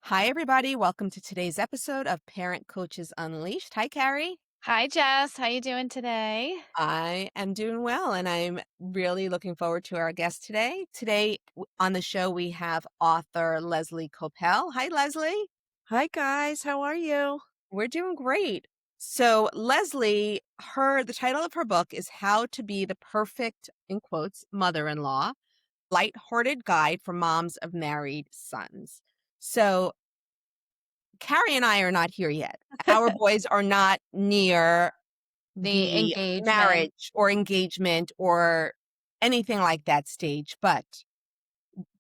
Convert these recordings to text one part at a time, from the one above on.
Hi, everybody. Welcome to today's episode of Parent Coaches Unleashed. Hi, Carrie. Hi, Jess. How you doing today? I am doing well, and I'm really looking forward to our guest today. On the show, we have author Lesley Koeppel. Hi, Leslie. Hi guys, how are you? We're doing great. So, Leslie, the title of her book is How to Be the Perfect, in quotes, Mother-in-Law, Lighthearted Guide for Moms of Married Sons. So, Carrie and I are not here yet. Our boys are not near The the engagement. marriage or engagement or anything like that stage, but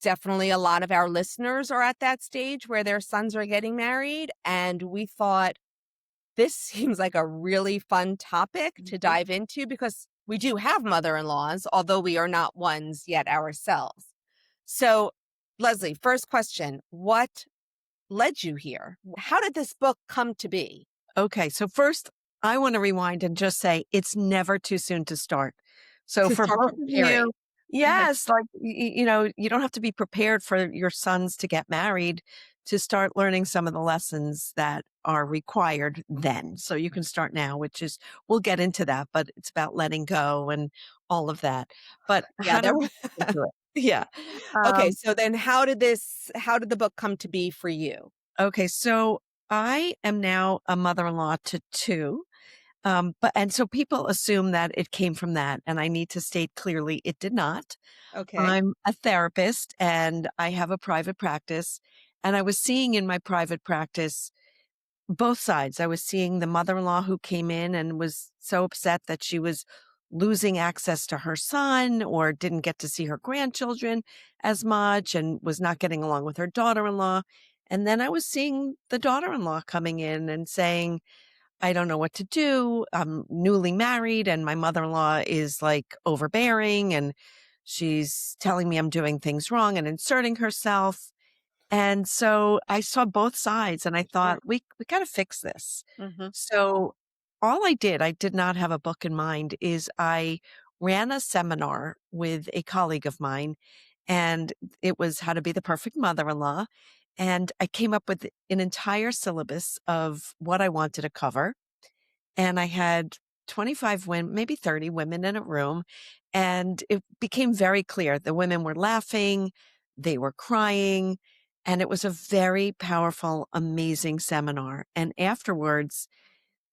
definitely a lot of our listeners are at that stage where their sons are getting married. And we thought this seems like a really fun topic to Mhm. dive into because we do have mother-in-laws, although we are not ones yet ourselves. So, Leslie, first question, what led you here? How did this book come to be? Okay, so first, I want to rewind and just say it's never too soon to start. So To for start both of preparing. you, yes, like you don't have to be prepared for your sons to get married to start learning some of the lessons that are required then. So you can start now, which is we'll get into that, but it's about letting go and all of that. But Yeah, how there did were we get into it? Yeah. Okay, Um, so then how did the book come to be for you? okay, so I am now a mother-in-law to two. And so people assume that it came from that. And I need to state clearly it did not. Okay. I'm a therapist and I have a private practice. And I was seeing in my private practice both sides. I was seeing the mother in law who came in and was so upset that she was losing access to her son or didn't get to see her grandchildren as much and was not getting along with her daughter in law. And then I was seeing the daughter in law coming in and saying, I don't know what to do. I'm newly married and my mother-in-law is like overbearing and she's telling me I'm doing things wrong and inserting herself. And so I saw both sides and I Sure. thought we got to fix this. Mhm. So all I did not have a book in mind is I ran a seminar with a colleague of mine and it was how to be the perfect mother-in-law. And I came up with an entire syllabus of what I wanted to cover and I had 25 women, maybe 30 women in a room. And it became very clear. The women were laughing, they were crying, and it was a very powerful, amazing seminar. And afterwards,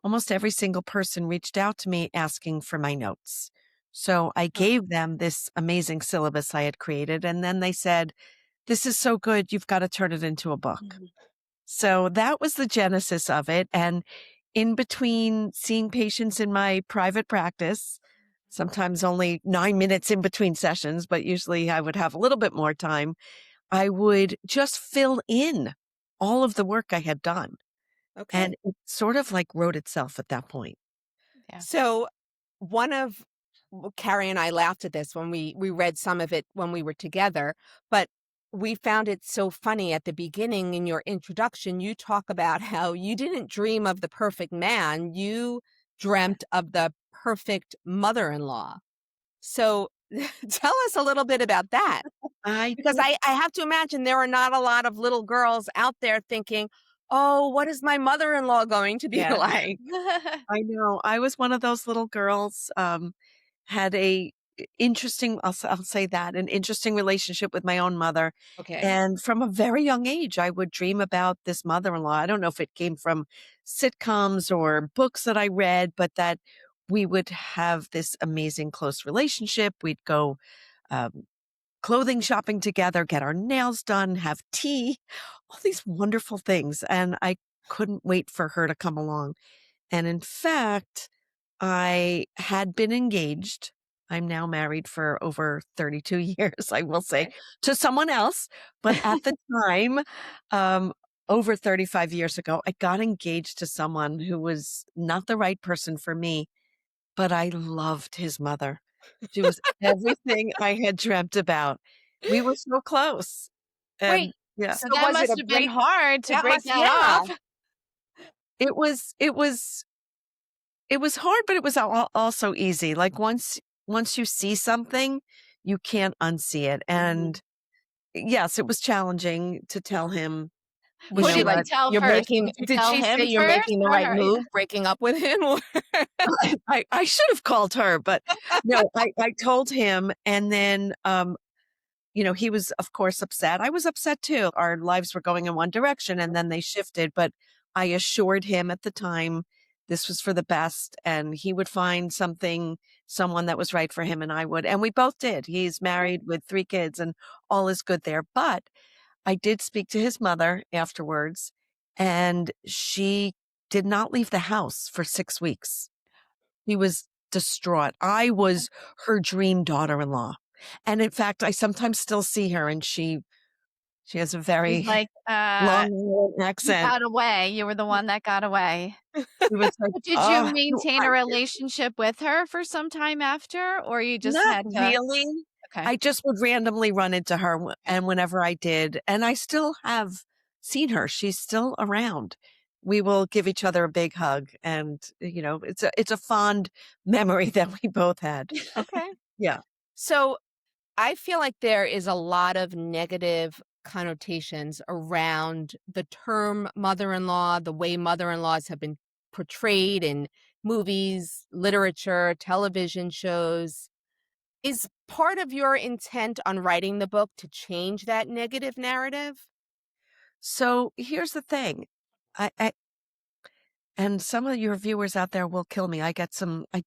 almost every single person reached out to me asking for my notes. So I Oh. gave them this amazing syllabus I had created. And then they said, this is so good. You've got to turn it into a book. Mhm. So that was the genesis of it. And in between seeing patients in my private practice, sometimes only 9 minutes in between sessions, but usually I would have a little bit more time. I would just fill in all of the work I had done. Okay. And it sort of like wrote itself at that point. Yeah. So one of Carrie and I laughed at this when we read some of it when we were together, but we found it so funny at the beginning in your introduction. You talk about how you didn't dream of the perfect man, you dreamt of the perfect mother-in-law. So tell us a little bit about that. I Because I have to imagine there are not a lot of little girls out there thinking, "Oh, what is my mother-in-law going to be Yeah, like?" I know. I was one of those little girls, had interesting, I'll say that, an interesting relationship with my own mother. Okay. And from a very young age, I would dream about this mother-in-law. I don't know if it came from sitcoms or books that I read, but that we would have this amazing close relationship. We'd go, um, clothing shopping together, get our nails done, have tea, all these wonderful things. And I couldn't wait for her to come along. And in fact, I had been engaged. I'm now married for over 32 years, I will say, Okay. to someone else. But at the time, um, over 35 years ago, I got engaged to someone who was not the right person for me, but I loved his mother. She was everything I had dreamt about. We were so close. Wait, And yeah, So so that was it must a have been break hard to that break must that yeah. off. it was hard, but it was also easy. Like once you see something, you can't unsee it. Mhm. And yes, it was challenging to tell him You Who Was know she did you like, what? tell "You're first? making" Did you did tell she say, him "You're first making the or right her? move, breaking up with him," or I should have called her, but no, I told him, and then, he was, of course, upset. I was upset too. Our lives were going in one direction and then they shifted, but I assured him at the time this was for the best and he would find someone that was right for him and I would. And we both did. He's married with 3 kids and all is good there. But I did speak to his mother afterwards and she did not leave the house for 6 weeks. He was distraught. I was her dream daughter-in-law. And in fact, I sometimes still see her and she has a He's very like, Long Island "You accent. got away. You were the one that got away." He was like, But did you "Oh, you maintain a are." relationship with her for some time after, or you just Not had to really. okay. I just would randomly run into her, and whenever I did, and I still have seen her, she's still around. We will give each other a big hug, and, it's a fond memory that we both had. Okay. Yeah. So, I feel like there is a lot of negative connotations around the term mother-in-law, the way mother-in-laws have been portrayed in movies, literature, television shows. Is part of your intent on writing the book to change that negative narrative? So, here's the thing. I And some of your viewers out there will kill me. I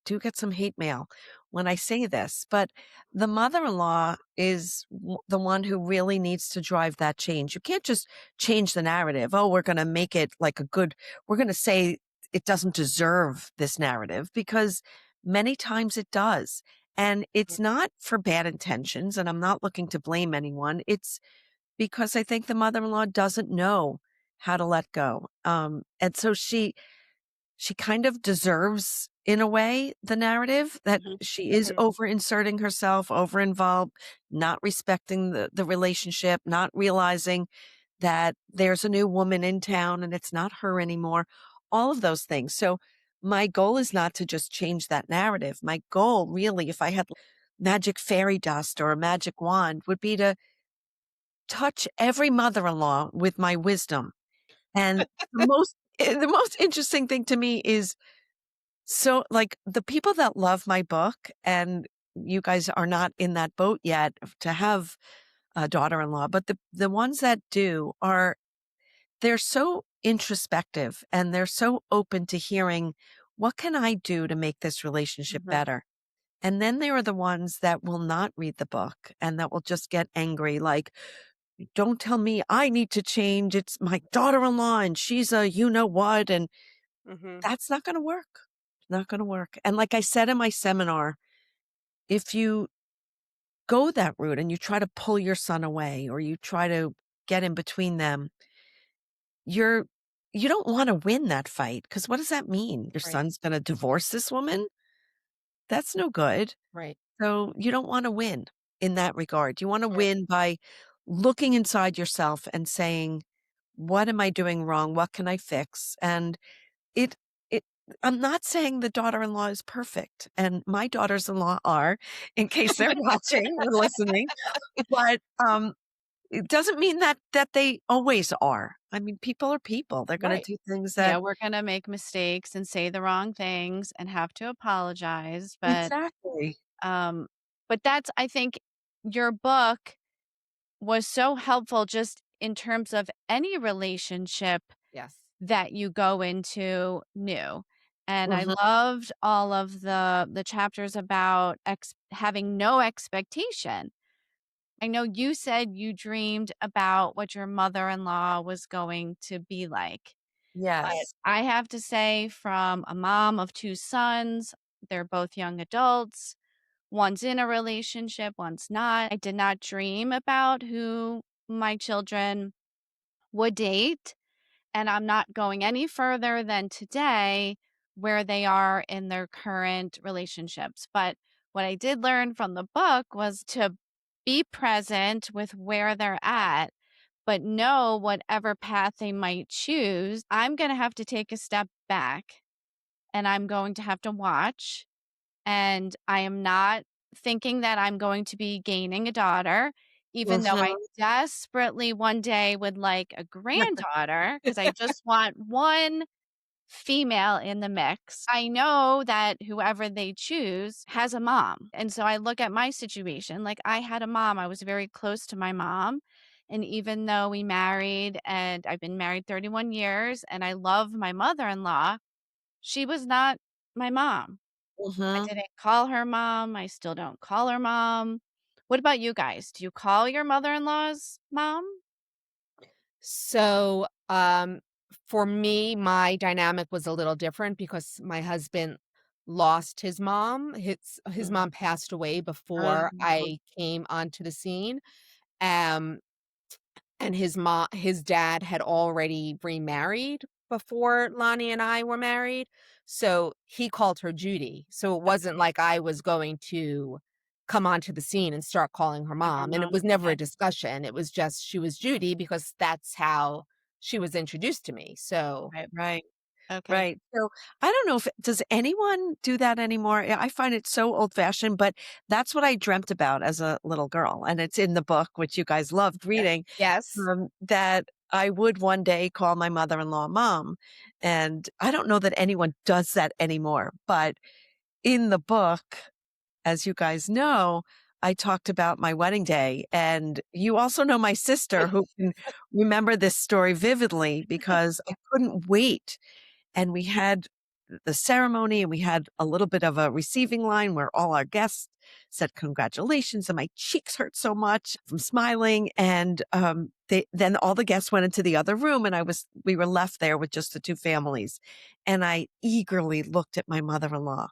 do get some hate mail when I say this, but the mother-in-law is the one who really needs to drive that change. You can't just change the narrative. Oh, we're going to make it like we're going to say it doesn't deserve this narrative because many times it does. And Mm, it's not for bad intentions. And I'm not looking to blame anyone. It's because I think the mother-in-law doesn't know how to let go. And so she kind of deserves, in a way, the narrative that Mhm, she is mhm, over inserting herself, over involved, not respecting the relationship, not realizing that there's a new woman in town and it's not her anymore, all of those things. So my goal is not to just change that narrative. My goal really, if I had magic fairy dust or a magic wand, would be to touch every mother-in-law with my wisdom. And the most interesting thing to me is so, like, the people that love my book, and you guys are not in that boat yet to have a daughter-in-law, but the ones that do they're so introspective and they're so open to hearing, "What can I do to make this relationship mhm. better?" And then there are the ones that will not read the book and that will just get angry, like, "Don't tell me I need to change. It's my daughter-in-law and she's a you know what," and Mhm. that's not gonna work. Not gonna work. And like I said in my seminar, if you go that route and you try to pull your son away or you try to get in between them, you're you don't wanna win that fight because what does that mean? Your Right, son's gonna divorce this woman? That's no good. right, So you don't wanna win in that regard. You wanna right, win by looking inside yourself and saying, "What am I doing wrong? What can I fix?" And It it I'm not saying the daughter-in-law is perfect, and my daughters-in-law are, in case they're watching or listening, but, it doesn't mean that they always are. I mean, people are people. They're gonna right. do things yeah, that we're gonna make mistakes and say the wrong things and have to apologize, Exactly. um but that's I think your book was so helpful just in terms of any relationship Yes. that you go into new. And I Mhm. loved all of the chapters about having no expectation. I know you said you dreamed about what your mother-in-law was going to be like. But Yes. I have to say, from a mom of 2 sons, they're both young adults. One's in a relationship, one's not. I did not dream about who my children would date, and I'm not going any further than today where they are in their current relationships. But what I did learn from the book was to be present with where they're at, but know whatever path they might choose, I'm going to have to take a step back and I'm going to have to watch. And I am not thinking that I'm going to be gaining a daughter, even though I Mhm. desperately one day would like a granddaughter because I just want one female in the mix. I know that whoever they choose has a mom. And so I look at my situation, like I had a mom. I was very close to my mom. And even though we married and I've been married 31 years and I love my mother in law, she was not my mom. I Mhm. didn't call her mom. I still don't call her mom. What about you guys? Do you call your mother in law's mom? So, for me, my dynamic was a little different because my husband lost his mom. His Mhm. mom passed away before Mhm. I came onto the scene. Um, and his dad had already remarried before Lonnie and I were married. So he called her Judy. So it wasn't Okay, like I was going to come onto the scene and start calling her like her mom. And it mom. was never a Okay, discussion. It was just she was Judy because that's how she was introduced to me. So right. Right. Okay. Right. So I don't know if does anyone do that anymore? I find it so old fashioned, but that's what I dreamt about as a little girl. And it's in the book, which you guys loved reading, yes. that I would one day call my mother-in-law mom. And I don't know that anyone does that anymore. But in the book, as you guys know, I talked about my wedding day. And you also know my sister who can remember this story vividly because I couldn't wait, and we had the ceremony and we had a little bit of a receiving line where all our guests said congratulations, and my cheeks hurt so much from smiling. And then all the guests went into the other room, and we were left there with just the two families. And I eagerly looked at my mother-in-law,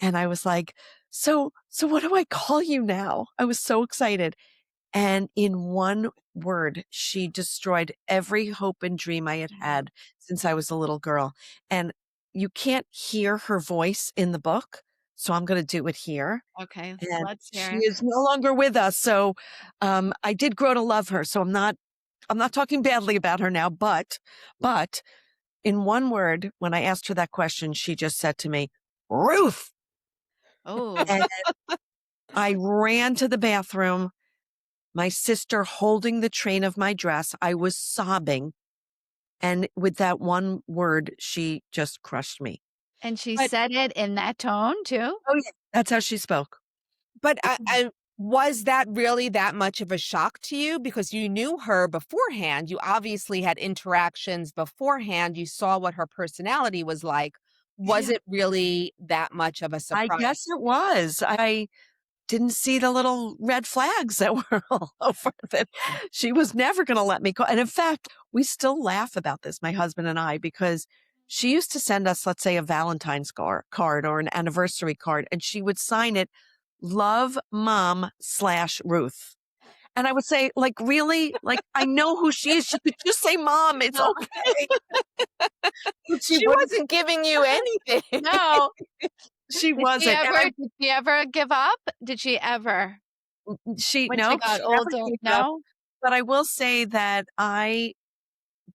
and I was like, so what do I call you now? I was so excited. And in one word, she destroyed every hope and dream I had Mhm. had since I was a little girl. And you can't hear her voice in the book, so I'm going to do it here. Okay, And let's she hear it. is no longer with us. So I did grow to love her. So I'm not talking badly about her now, but in one word, when I asked her that question, she just said to me, Ruth. Oh, And I ran to the bathroom, my sister holding the train of my dress. I was sobbing. And with that one word, she just crushed me. and she But said it in that tone too? Oh, yeah. That's how she spoke. but I was that really that much of a shock to you because you knew her beforehand? You obviously had interactions beforehand. You saw what her personality was like. Was Yeah. it really that much of a I surprise? guess it was. I didn't see the little red flags that were all over that she was never going to let me go. And in fact, we still laugh about this, my husband and I, because she used to send us, let's say, a Valentine's card or an anniversary card, and she would sign it, Love Mom/Ruth. And I would say, like, really? Like, I know who she is. She could just say mom. It's No, okay. But she She wouldn't. wasn't giving you anything. no. She wasn't. And Did she ever give up? Did she ever? When she nope, got she never older? gave up. No? But I will say that I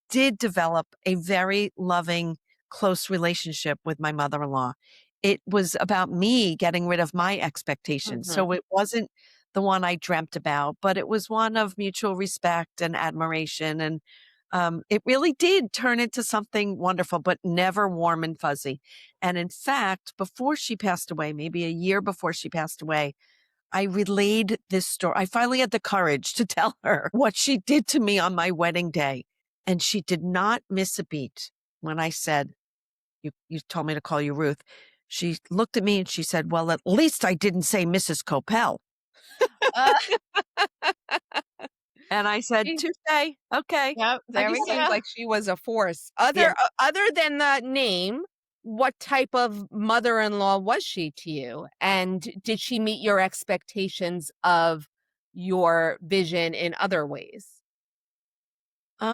did develop a very loving, close relationship with my mother-in-law. It was about me getting rid of my expectations. Mhm. So it wasn't the one I dreamt about, but it was one of mutual respect and admiration. And it really did turn into something wonderful, but never warm and fuzzy. And in fact, before she passed away, maybe a year before she passed away, I relayed this story. I finally had the courage to tell her what she did to me on my wedding day. And she did not miss a beat when I said, you told me to call you Ruth. She looked at me and she said, well, at least I didn't say Mrs. Koeppel. Uh, And I said, she touche. Okay. Yep, I there She we get it. seems go. like she was a force. Yeah. Other than the name, what type of mother-in-law was she to you? And did she meet your expectations of your vision in other ways?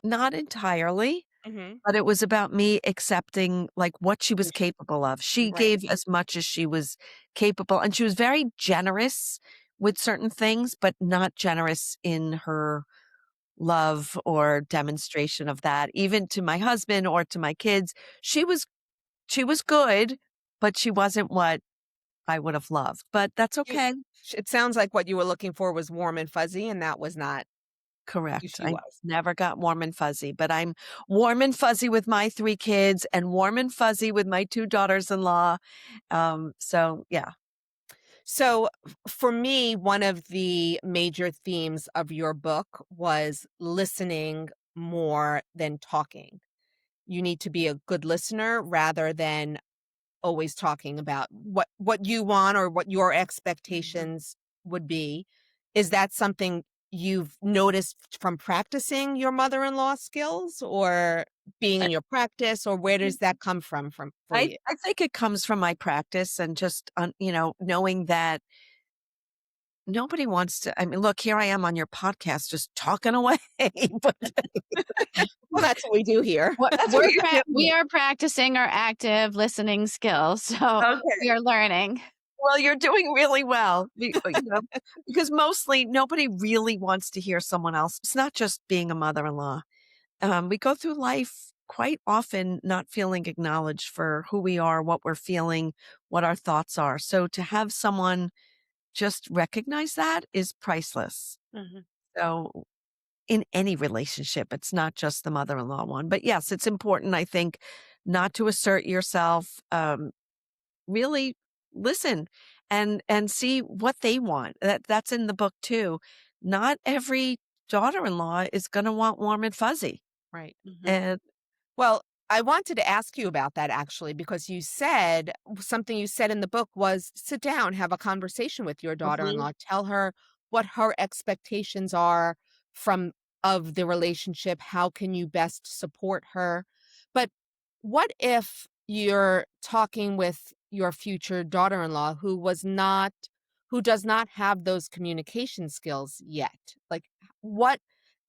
Not entirely. Mhm. But it was about me accepting, like, what she was Who she capable of. She right. gave as much as she was capable, and she was very generous with certain things, but not generous in her love or demonstration of that, even to my husband or to my kids. She was good, but she wasn't what I would have loved, but that's You okay. it sounds like what you were looking for was warm and fuzzy, and that was not who Correct. she I was. never got warm and fuzzy, but I'm warm and fuzzy with my 3 kids and warm and fuzzy with my 2 daughters-in-law. So yeah. So, for me, one of the major themes of your book was listening more than talking. You need to be a good listener rather than always talking about what you want or what your Mhm. expectations would be. Is that something you've noticed from practicing your mother-in-law skills or being I in your practice, or where does that come from for I you? I think it comes from my practice and just, knowing that nobody wants to. I mean, look, here I am on your podcast just talking away, but Well, that's what we do here. that's what you We do. are practicing our active listening skills, so Okay. we are learning. Well, you're doing really well, because mostly nobody really wants to hear someone else. It's not just being a mother-in-law. We go through life quite often not feeling acknowledged for who we are, what we're feeling, what our thoughts are. So to have someone just recognize that is priceless. Mhm. So in any relationship, it's not just the mother-in-law one. But yes, it's important, I think, not to assert yourself. Really listen and see what they want. That's in the book too. Not every daughter-in-law is going to want warm and fuzzy. Right. Mhm. And Well, I wanted to ask you about that actually, because you said something you said in the book was sit down, have a conversation with your Mhm. daughter-in-law, tell her what her expectations are from of the relationship, how can you best support her? But what if you're talking with your future daughter-in-law who does not have those communication skills yet? Like what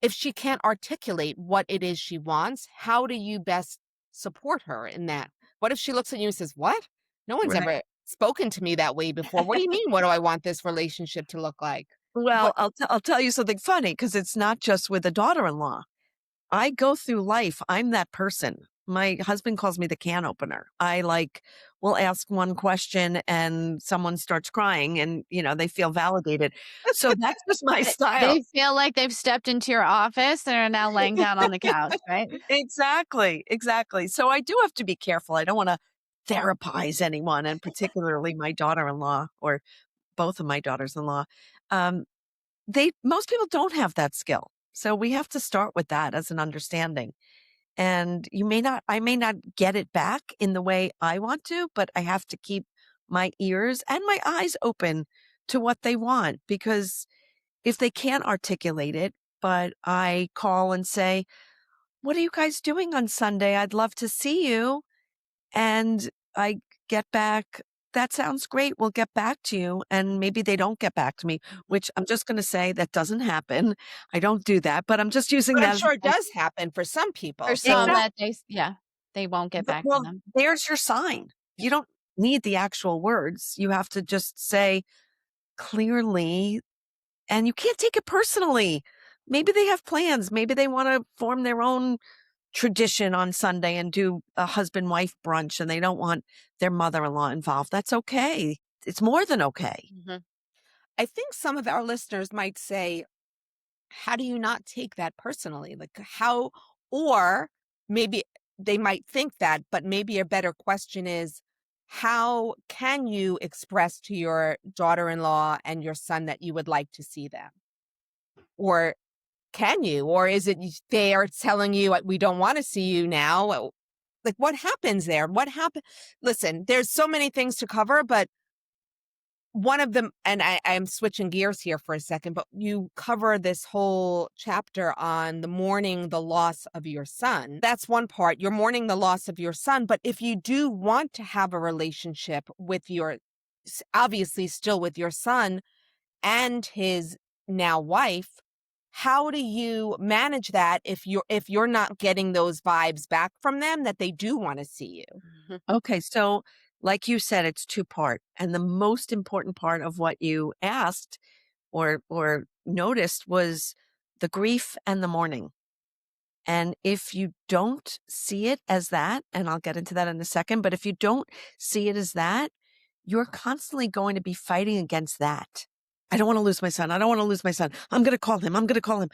if she can't articulate what it is she wants, how do you best support her in that? What if she looks at you and says, "What? No one's Right. ever spoken to me that way before. What do you mean, what do I want this relationship to look like?" Well, What I'll tell you something funny because it's not just with a daughter-in-law. I go through life, I'm that person. My husband calls me the can opener. I will ask one question and someone starts crying and, they feel validated. So that's just my style. They feel like they've stepped into your office and are now laying down on the couch, right? Exactly, exactly. So I do have to be careful. I don't wanna therapize anyone, and particularly my daughter-in-law or both of my daughters-in-law. Um, they most people don't have that skill. So we have to start with that as an understanding. And I may not get it back in the way I want to, but I have to keep my ears and my eyes open to what they want because if they can't articulate it, but I call and say, "What are you guys doing on Sunday? I'd love to see you." And I get back, "That sounds great. We'll get back to you." And maybe they don't get back to me, Mhm. which I'm just going to say that doesn't happen. I don't do that, but I'm just using But I'm that sure it as does happen for some For people, some so that yeah, they won't get back to well, them. there's your sign. You don't need the actual words. You have to just say clearly, and you can't take it personally. Maybe they have plans. Maybe they want to form their own tradition on Sunday and do a husband wife brunch and they don't want their mother in law involved. That's okay. It's more than okay. Mhm. I think some of our listeners might say, how do you not take that personally? Like, how, or maybe they might think that, but maybe a better question is, how can you express to your daughter in law and your son that you would like to see them? Or can you? Or is it they are telling you, we don't want to see you now? Like, what happens there? What happened? Listen, there's so many things to cover, but one of them, and I'm switching gears here for a second, but you cover this whole chapter on the mourning the loss of your son. That's one part. You're mourning the loss of your son, but if you do want to have a relationship with obviously still with your son and his now wife, how do you manage that if you're not getting those vibes back from them that they do want to see you? Okay. So, like you said, it's two part. And the most important part of what you asked or noticed was the grief and the mourning. And if you don't see it as that, and I'll get into that in a second, but if you don't see it as that, you're constantly going to be fighting against that. I don't want to lose my son. I don't want to lose my son. I'm going to call him. I'm going to call him.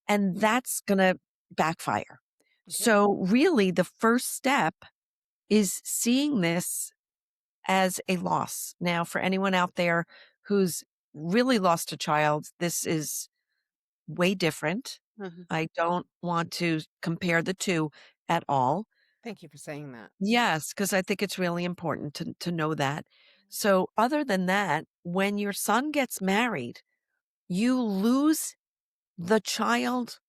And that's going to backfire. Mhm. So, really, the first step is seeing this as a loss. Now, for anyone out there who's really lost a child, this is way different. Mhm. I don't want to compare the two at all. Thank you for saying that. Yes, because I think it's really important to know that. So, other than that, when your son gets married, you lose the child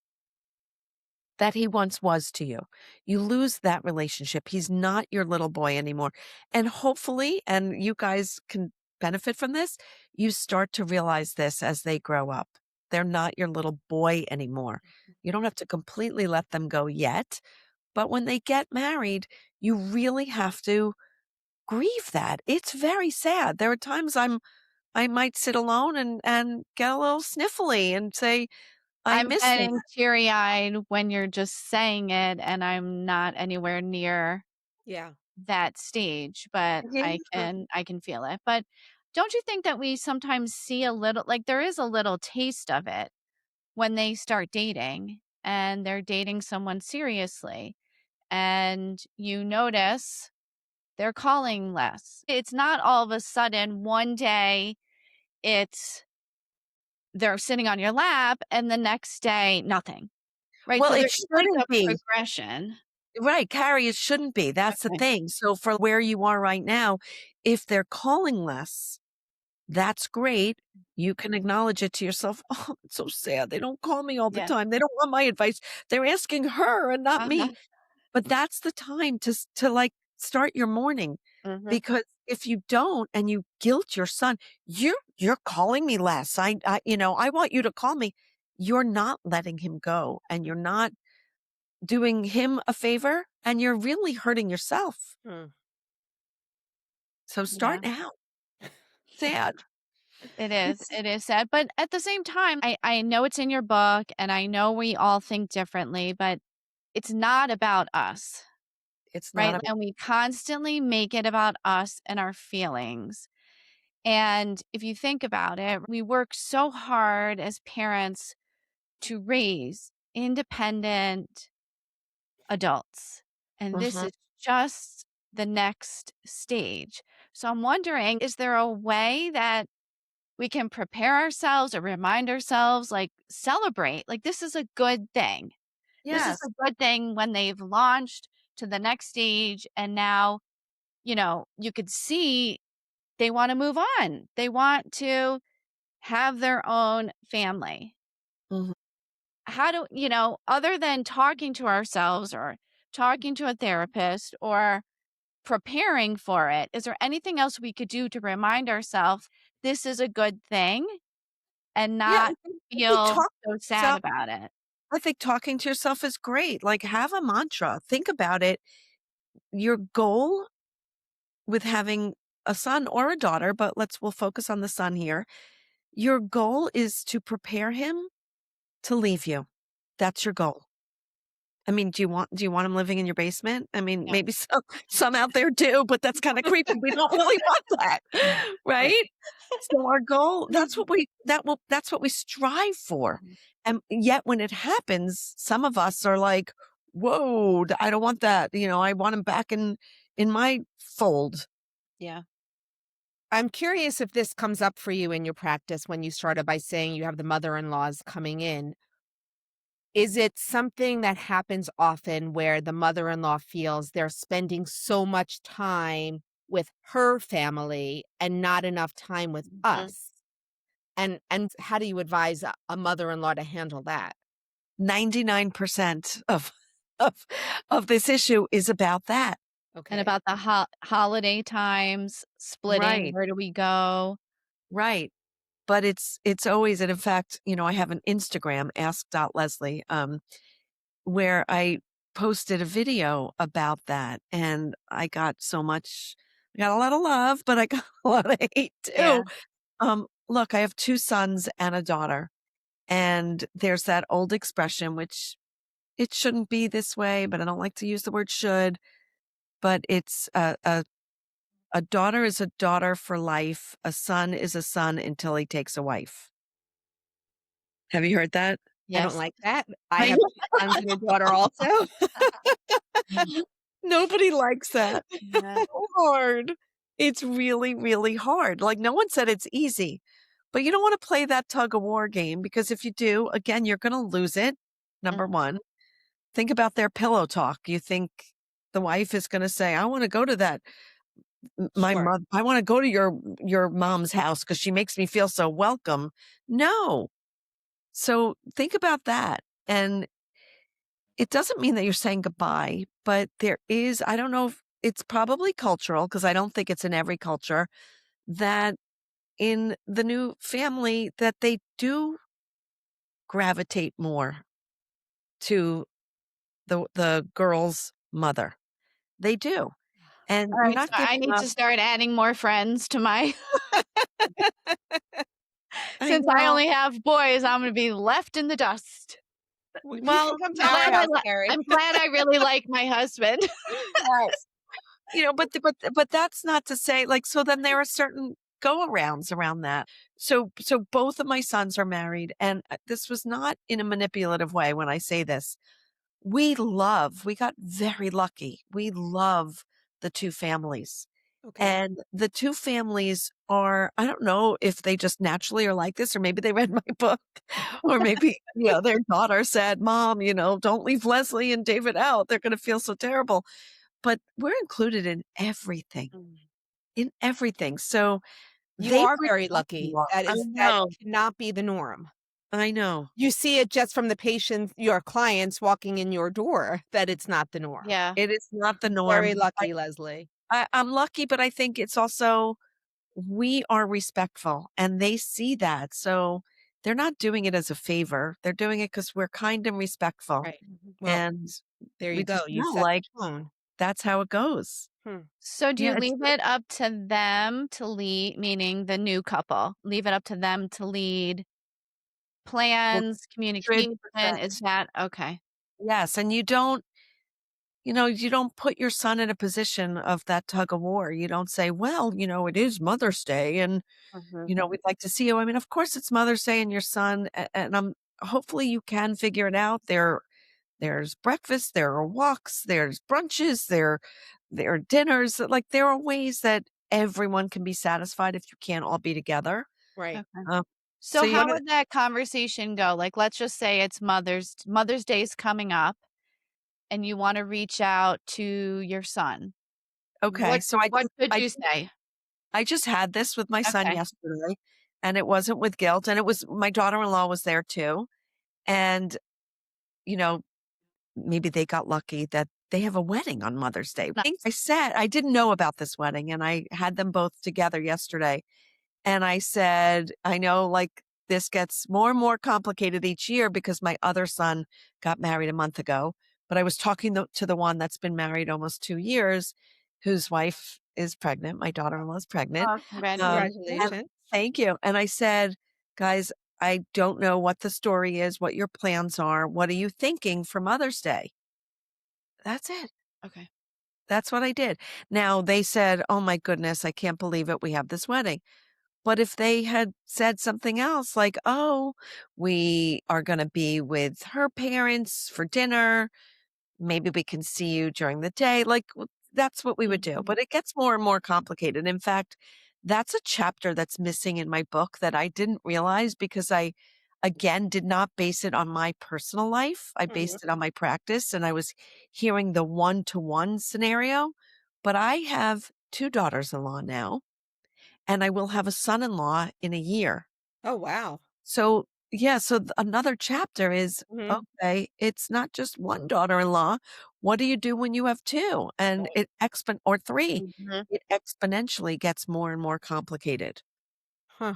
that he once was to you. You lose that relationship. He's not your little boy anymore. And hopefully, and you guys can benefit from this, you start to realize this as they grow up. They're not your little boy anymore. You don't have to completely let them go yet. But when they get married, you really have to grieve that. It's very sad. There are times I might sit alone and get a little sniffly and say, I I'm miss that. getting teary-eyed when you're just saying it, and I'm not anywhere near Yeah. that stage, but Yeah. I can feel it. But don't you think that we sometimes see a little, like, there is a little taste of it when they start dating and they're dating someone seriously, and you notice they're calling less. It's not all of a sudden one day it's they're sitting on your lap and the next day nothing, right? Well, So it there's like a shouldn't be. progression. Right, Carrie, it shouldn't be. That's the Okay. thing. So for where you are right now, if they're calling less, that's great. You can acknowledge it to yourself. Oh, it's so sad. They don't call me all the Yeah. time. They don't want my advice. They're asking her and not Uh-huh. me. But that's the time to like start your morning, Mhm. because if you don't and you guilt your son, you're calling me less. I want you to call me. You're not letting him go, and you're not doing him a favor, and you're really hurting yourself. Mm. So Yeah. start now. Sad. It It's is. It is sad. But at the same time, I know it's in your book and I know we all think differently, but it's not about us, it's right? not a And we constantly make it about us and our feelings. And if you think about it, we work so hard as parents to raise independent adults. And this Mhm. is just the next stage. So I'm wondering, is there a way that we can prepare ourselves or remind ourselves, like, celebrate, like, this is a good thing. This is Yes. a good thing when they've launched to the next stage, and now, you could see they wanna move on. They want to have their own family. Mhm. How do other than talking to ourselves or talking to a therapist or preparing for it, is there anything else we could do to remind ourselves this is a good thing and Yeah, not I think feel talk so to sad yourself about it? I think talking to yourself is great. Like, have a mantra. Think about it. Your goal with having a son or a daughter, but we'll focus on the son here. Your goal is to prepare him to leave you. That's your goal. I mean, do you want him living in your basement? I mean, Yeah. maybe some out there do, but that's kinda creepy. We don't really want that, Right. right? So our goal, that's what we strive for. Mhm. And yet when it happens, some of us are like, "Whoa, I don't want that." I want him back in my fold. Yeah. I'm curious if this comes up for you in your practice when you started by saying you have the mother-in-laws coming in. Is it something that happens often where the mother-in-law feels they're spending so much time with her family and not enough time with Mhm. us? And how do you advise a mother-in-law to handle that? 99% of of this issue is about that. And Okay. about the holiday times, splitting, Right, where do we go? right. But it's always, and in fact, I have an Instagram, ask.leslie, where I posted a video about that, and I got a lot of love, but I got a lot of hate Yeah. too. Look, I have 2 sons and a daughter, and there's that old expression, which it shouldn't be this way, but I don't like to use the word should, but it's a a daughter is a daughter for life. A son is a son until he takes a wife. Have you heard that? I don't Yes. like that. I I have 2 sons and a daughter also. Nobody likes that. Yeah. So hard. It's really, really hard. Like, no one said it's easy, but you don't want to play that tug of war game because if you do, again, you're going to lose it. Number Mhm. one, think about their pillow talk. You think the wife is going to say, I want to go to that. My Sure. mother, I want to go to your mom's house because she makes me feel so welcome. No. So think about that. And it doesn't mean that you're saying goodbye, but there is, I don't know if it's probably cultural because I don't think it's in every culture that in the new family that they do gravitate more to the girl's mother. They do. And All you're right, not so I giving need up. to start adding more friends to my I since I know. only have boys, I'm gonna be left in the dust. You can Well, come to I'm our glad no. house, Carrie. I'm glad I really like my husband. Yes. But that's not to say like so then there are certain go arounds around that. So both of my sons are married and this was not in a manipulative way when I say this. We got very lucky. We love the two families. Okay. And the two families are, I don't know if they just naturally are like this, or maybe they read my book, or maybe, their daughter said, Mom, don't leave Leslie and David out. They're going to feel so terrible. But we're included Mm. in everything. So You they are bring very us lucky. along. I That know. cannot be the norm. I know. You see it just from the patients, your clients walking in your door, that it's not the norm. Yeah. It is not the Very norm. lucky, Leslie. I'm lucky, but I think it's also we are respectful and they see that. So they're not doing it as a favor. They're doing it because we're kind and respectful. Right. Well, And there you we go. just You know set like the tone. that's how it goes. Hmm. So do you Yeah, it's leave it up to them to lead, meaning the new couple, leave it up to them to lead plans, communication? Is 100%. that okay? Yes. And you don't put your son in a position of that tug of war. You don't say, well, it is Mother's Day and, Mhm. we'd like to see you. I mean, of course it's Mother's Day and your son, and hopefully you can figure it out. There's breakfast, there are walks, there's brunches, there are dinners. Like there are ways that everyone can be satisfied if you can't all be together. Right. Okay. Um, so So you how want to, would that conversation go? Like, let's just say it's Mother's Day's coming up and you wanna reach out to your son. okay. What So I what just, should I you say? I just had this with my son Okay. yesterday and it wasn't with guilt. And it was my daughter-in-law was there too. And, you know, maybe they got lucky that they have a wedding on Mother's Day. I Nice. said I didn't know about this wedding and I had them both together yesterday. And I said, I know like this gets more and more complicated each year because my other son got married a month ago. But I was talking to the one that's been married almost 2 years, whose wife is pregnant. My daughter in law is pregnant. Oh, And Congratulations. thank you. And I said, guys, I don't know what the story is, what your plans are. What are you thinking for Mother's Day? That's it. Okay. That's what I did. Now they said, oh my goodness, I can't believe it. We have this wedding. But if they had said something else like, "Oh, we are gonna be with her parents for dinner. Maybe we can see you during the day," like, that's what we would do, Mhm. but it gets more and more complicated. In fact, that's a chapter that's missing in my book that I didn't realize because I, again, did not base it on my personal life. I Mhm. based it on my practice, and I was hearing the one-to-one scenario, but I have 2 daughters-in-law now and I will have a son-in-law in a year. Oh, wow. So, yeah, so another chapter is, Mhm. okay, it's not just one daughter-in-law. What do you do when you have 2? And Right. it or 3. Mhm. It exponentially gets more and more complicated. Huh.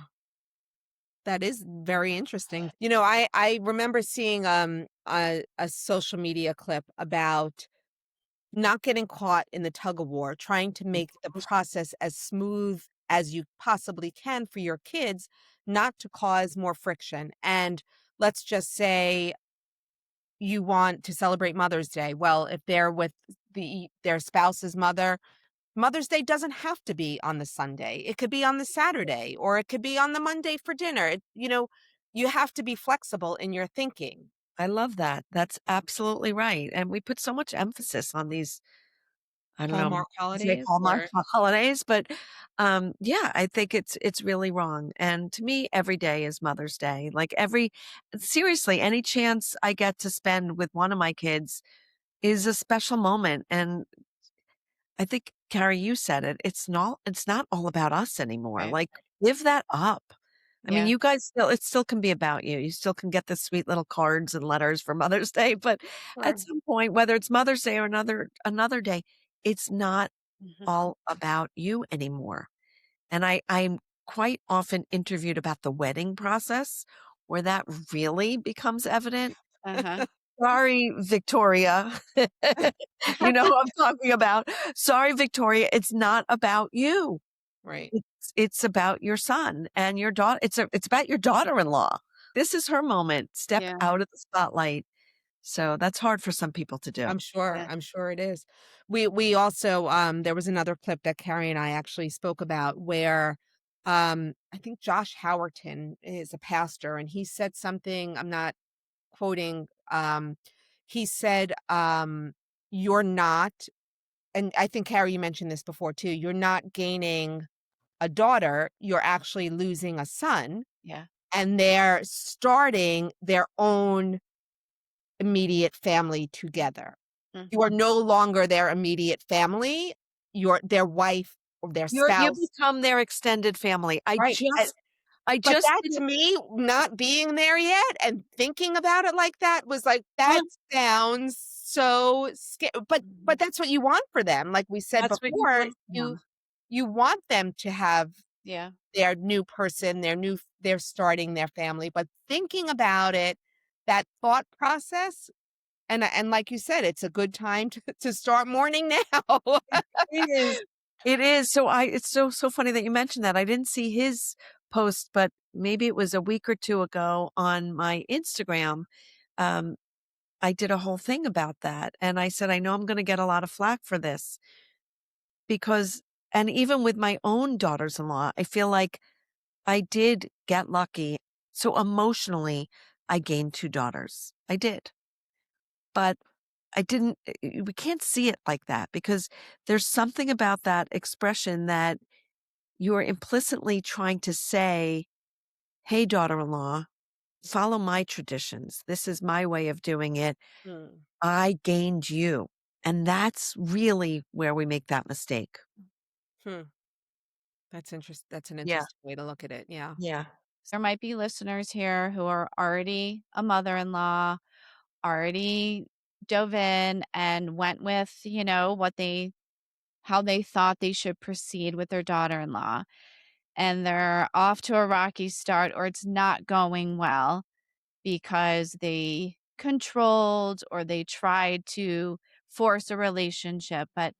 That is very interesting. I remember seeing a social media clip about not getting caught in the tug of war, trying to make the process as smooth as you possibly can for your kids, not to cause more friction. And let's just say you want to celebrate Mother's Day. Well, if they're with their spouse's mother, Mother's Day doesn't have to be on the Sunday. It could be on the Saturday, or it could be on the Monday for dinner. You have to be flexible in your thinking. I love that. That's absolutely right. And we put so much emphasis on these, I don't know, Hallmark say holidays Hallmark or holidays, but yeah, I think it's really wrong. And to me, every day is Mother's Day. Like seriously, any chance I get to spend with one of my kids is a special moment. And I think, Carrie, you said it. It's not all about us anymore. Right. Like, give that up. I mean, Yeah. you guys it still can be about you. You still can get the sweet little cards and letters for Mother's Day, but at Sure. some point, whether it's Mother's Day or another day, it's not Mhm. all about you anymore. And I'm quite often interviewed about the wedding process where that really becomes evident. Uh-huh. Sorry, Victoria. You know who I'm talking about. Sorry, Victoria, it's not about you. Right. It's about your son and your daughter. It's about your daughter-in-law. This is her moment. Step Yeah. out of the spotlight. So that's hard for some people to do. I'm sure. Yeah. I'm sure it is. We also there was another clip that Carrie and I actually spoke about where I think Josh Howerton is a pastor and he said something, I'm not quoting, he said, you're not, and I think Carrie, you mentioned this before too, you're not gaining a daughter, you're actually losing a son, Yeah. and they're starting their own immediate family together. You are Mhm. no longer their immediate family, you're their wife or their You spouse. become their extended family. Right, I but just that to didn't me, not being there yet and thinking about it like that was like, huh? that sounds so sca but Mhm. that's what you want for them, like we said That's what you before, want for you 'em. you want them to have Yeah. their new person, they're starting their family, but thinking about it, that thought process, and like you said, it's a good time to start mourning now. It is. It is. It's so funny that you mentioned that. I didn't see his post, but maybe it was a week or 2 ago on my Instagram. Um, I did a whole thing about that, and I said, "I know I'm gonna get a lot of flack for this," because and even with my own daughters-in-law, I feel like I did get lucky. So emotionally, I gained 2 daughters. I did. But I didn't we can't see it like that because there's something about that expression that you're implicitly trying to say, "Hey, daughter-in-law, follow my traditions. This is my way of doing it. Mm, I gained you." And that's really where we make that mistake. hmm, that's an Yeah. interesting way to look at it, yeah. Yeah. There might be listeners here who are already a mother-in-law, already dove in and went with, what how they thought they should proceed with their daughter-in-law, and they're off to a rocky start or it's not going well because they controlled or they tried to force a relationship. But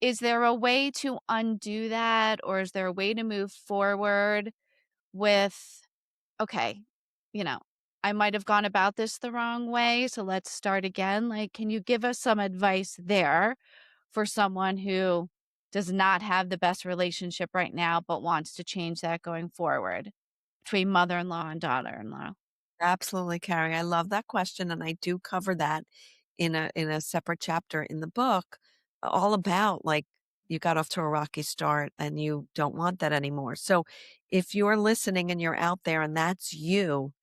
is there a way to undo that, or is there a way to move forward with, okay, you know, I might have gone about this the wrong way, so let's start again? Like, can you give us some advice there for someone who does not have the best relationship right now, but wants to change that going forward between mother-in-law and daughter-in-law? Absolutely, Carrie. I love that question, and I do cover that in a separate chapter in the book, all about like you got off to a rocky start and you don't want that anymore. So, if you're listening and you're out there and that's you,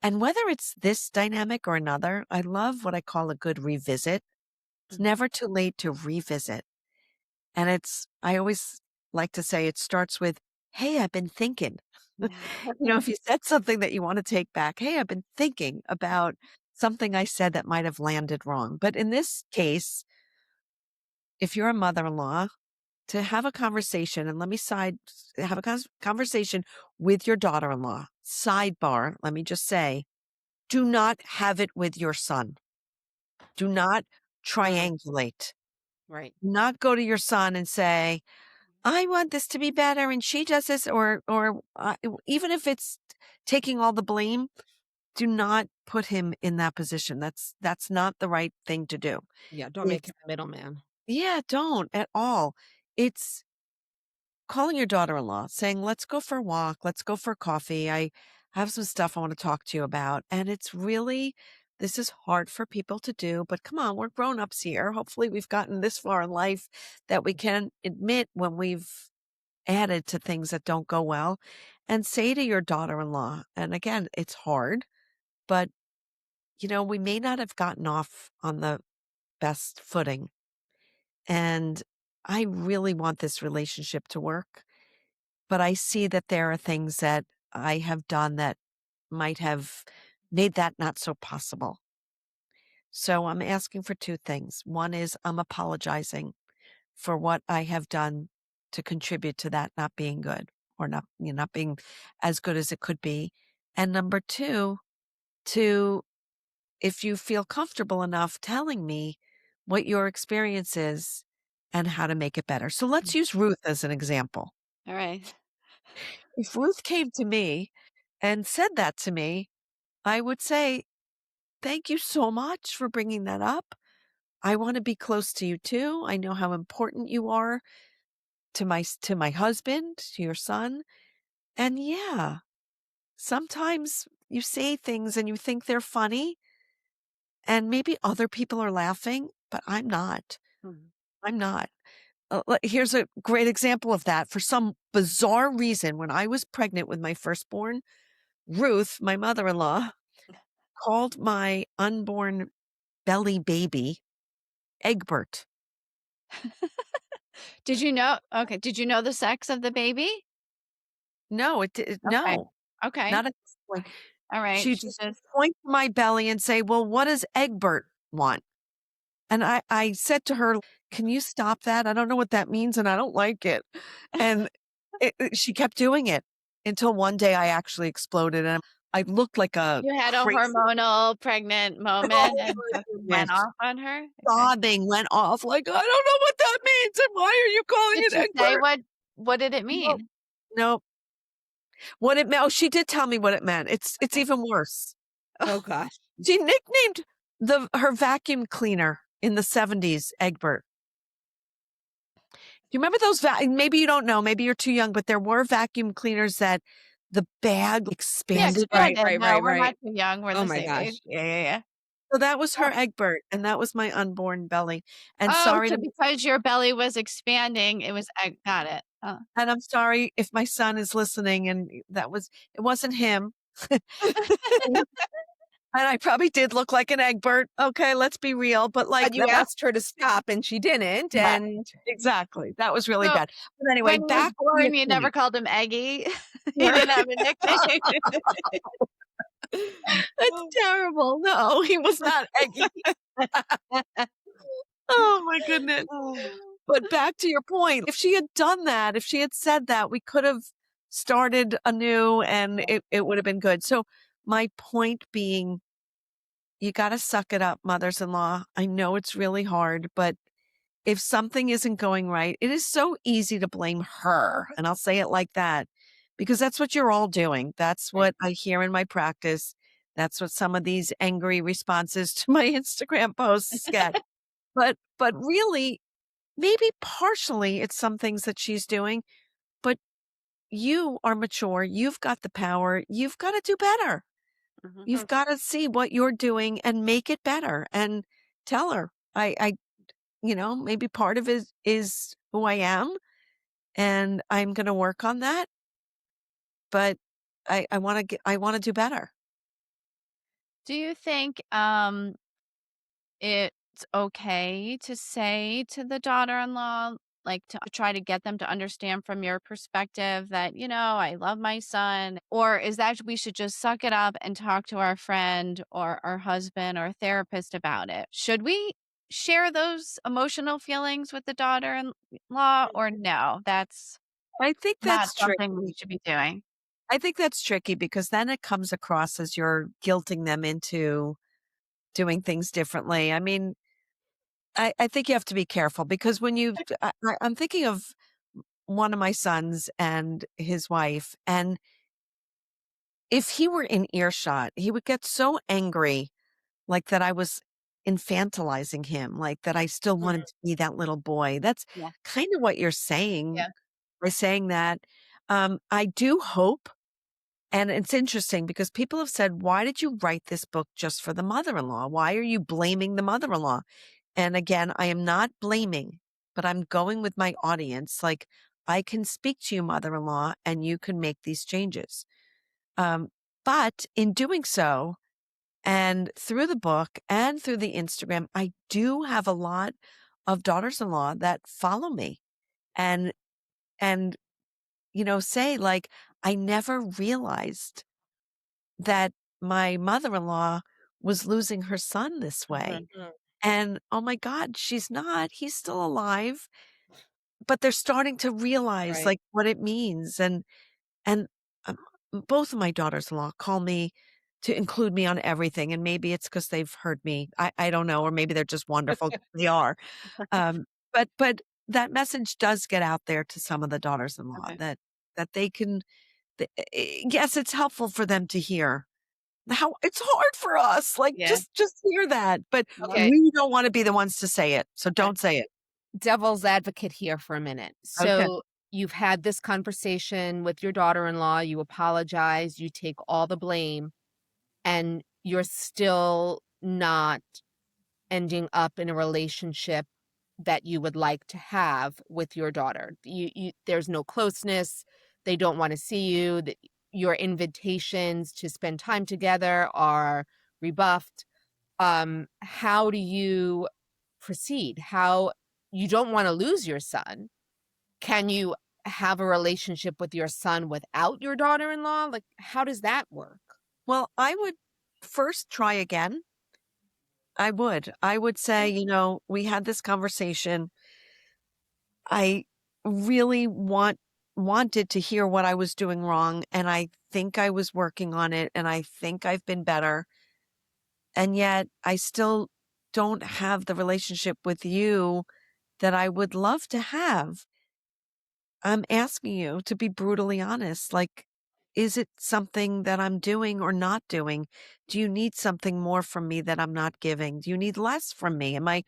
and whether it's this dynamic or another, I love what I call a good revisit. It's Mhm. never too late to revisit. And I always like to say it starts with, "Hey, I've been thinking." If you said something that you want to take back, "Hey, I've been thinking about something I said that might have landed wrong." But in this case, if you're a mother-in-law, to have a conversation and let me have a conversation with your daughter-in-law. Sidebar, let me just say, do not have it with your son. Do not Mm, triangulate. right. Do not go to your son and say, I want this to be better and she does this or even if it's taking all the blame, do not put him in that position. That's not the right thing to do. Yeah, don't make It's him a middleman. yeah, don't at all. It's calling your daughter-in-law, saying, "Let's go for a walk. Let's go for coffee. I have some stuff I want to talk to you about." And it's really, this is hard for people to do, but come on, we're grown-ups here. Hopefully, we've gotten this far in life that we can admit when we've added to things that don't go well and say to your daughter-in-law, and again, it's hard, but we may not have gotten off on the best footing. And I really want this relationship to work. But I see that there are things that I have done that might have made that not so possible. So I'm asking for two things. One is I'm apologizing for what I have done to contribute to that not being good or not being as good as it could be. And number two, to, if you feel comfortable enough telling me what your experience is and how to make it better. So let's use Ruth as an example. All right. If Ruth came to me and said that to me, I would say, "Thank you so much for bringing that up. I want to be close to you too. I know how important you are to my husband, to your son. And yeah, sometimes you say things and you think they're funny and maybe other people are laughing, but I'm not. Mhm. I'm not." Here's a great example of that. For some bizarre reason, when I was pregnant with my firstborn, Ruth, my mother-in-law, called my unborn belly baby Egbert. Did you know? Okay. Did you know the sex of the baby? No, Okay. no, Okay. not at this point. All right. She She just would just point to my belly and say, "Well, what does Egbert want?" And I said to her, "Can you stop that? I don't know what that means and I don't like it." And she kept doing it until one day I actually exploded and I looked like a you had a crazy. hormonal pregnant moment Oh and my just went goodness. off on her? Okay. Sobbing went off like, "I don't know what that means and why are you calling Did it she say Egbert?" what did it No, mean? no. What it meant, oh, she did tell me what it meant. It's Okay. even worse. Oh gosh. She nicknamed her vacuum cleaner in the '70s Egbert. Do you remember those maybe you don't know, maybe you're too young, but there were vacuum cleaners that the bag Yeah, expanded. Right, expanded. right, No, right, we're right. not too young. We're Oh the my same age. gosh. Yeah, yeah, yeah. So that was her Oh, Egbert, and that was my unborn belly. And oh, sorry so to because your belly was expanding, it was I got it. Oh. and I'm sorry if my son is listening and it wasn't him. And I probably did look like an Egbert. Okay, let's be real, but like But you that was asked her to stop and she didn't, yeah, and exactly. That was really So, bad. But anyway, when he was back to your born, you never point. called him Eggy? He didn't have a nickname? That's terrible. No, he was not Eggy. Oh my goodness. Oh. But back to your point, if she had done that, if she had said that, we could have started anew and it would have been good. So my point being, you got to suck it up, mothers-in-law. I know it's really hard, but if something isn't going right, it is so easy to blame her. And I'll say it like that because that's what you're all doing. That's Right. what I hear in my practice. That's what some of these angry responses to my Instagram posts get. But really, maybe partially it's some things that she's doing, but you are mature. You've got the power. You've got to do better. Mhm. You've got to see what you're doing and make it better and tell her, maybe part of it is who I am and I'm going to work on that, but I want to do better. Do you think, it's okay to say to the daughter-in-law, like, to try to get them to understand from your perspective that, "I love my son," or is that we should just suck it up and talk to our friend or our husband or therapist about it? Should we share those emotional feelings with the daughter-in-law or no? That's I think not that's something we tricky. should be doing. I think that's tricky because then it comes across as you're guilting them into doing things differently. I mean, I think you have to be careful because I'm thinking of one of my sons and his wife, and if he were in earshot, he would get so angry, like that I was infantilizing him, like that I still want him Mhm. to be that little boy. That's Yeah. kind of what you're saying Yeah. by saying that. I do hope, and it's interesting because people have said, why did you write this book just for the mother-in-law? Why are you blaming the mother-in-law? And again, I am not blaming, but I'm going with my audience. Like, I can speak to you, mother-in-law, and you can make these changes. Um, but in doing so, and through the book and through the Instagram, I do have a lot of daughters-in-law that follow me and and say like, I never realized that my mother-in-law was losing her son this way. Mhm. Mm, And oh my God, she's not. He's still alive, but they're starting to realize right. like what it means. And um, both of my daughters-in-law call me to include me on everything. And maybe it's because they've heard me. I don't know, or maybe they're just wonderful. They are. Um, but that message does get out there to some of the daughters-in-law Okay. that they can. Yes, it's helpful for them to hear how it's hard for us. Like Yeah. just hear that, but Yeah. Okay. we don't want to be the ones to say it. So Okay. don't say it. Devil's advocate here for a minute. Okay. So you've had this conversation with your daughter-in-law, you apologize, you take all the blame, and you're still not ending up in a relationship that you would like to have with your daughter. There's no closeness. They don't want to see you. Your invitations to spend time together are rebuffed. How do you proceed? How you don't want to lose your son. Can you have a relationship with your son without your daughter-in-law? Like, how does that work? Well, I would first try again. I would. I would say, Okay. we had this conversation. I really wanted to hear what I was doing wrong, and I think I was working on it, and I think I've been better. And yet I still don't have the relationship with you that I would love to have. I'm asking you to be brutally honest. Like, is it something that I'm doing or not doing? Do you need something more from me that I'm not giving? Do you need less from me? Am I